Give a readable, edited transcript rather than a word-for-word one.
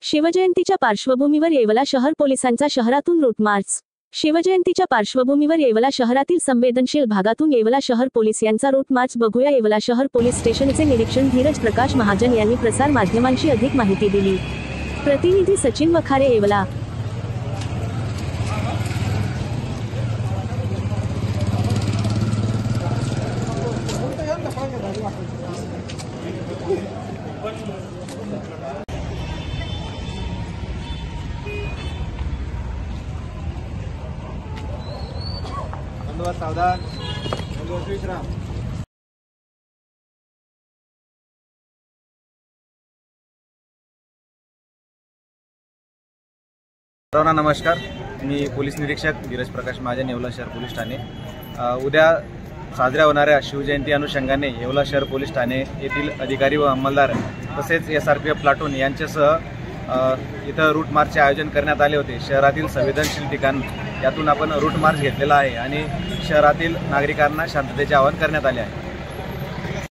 शिवजयंतीच्या पार्श्वभूमीवर येवला शहर पोलिसांचा शहरातून रूट मार्च। शिवजयंतीच्या पार्श्वभूमीवर येवला शहरातील संवेदनशील भागातून येवला शहर पोलीस यांचा रूट मार्च बघूया। येवला शहर पोलीस स्टेशनचे निरीक्षण धीरज प्रकाश महाजन यांनी प्रसार माध्यमांशी अधिक माहिती दिली। प्रतिनिधी सचिन वखारे, येवला। सावधान, विश्राम। सर्वांना नमस्कार, मी पोलीस निरीक्षक धीरज प्रकाश महाजन, येवला शहर पोलीस ठाणे। उद्या साजऱ्या होणाऱ्या शिवजयंती अनुषंगाने येवला शहर पोलीस ठाणे येथील अधिकारी व अंमलदार तसेच SRPF प्लाटून यांच्यासह इथं रूट मार्चचे आयोजन करण्यात आले होते। शहरातील संवेदनशील ठिकाण यातून आपण रूट मार्च घेतलेला आहे आणि शहरातील नागरिकांना शांततेचे आवाहन करण्यात आले आहे।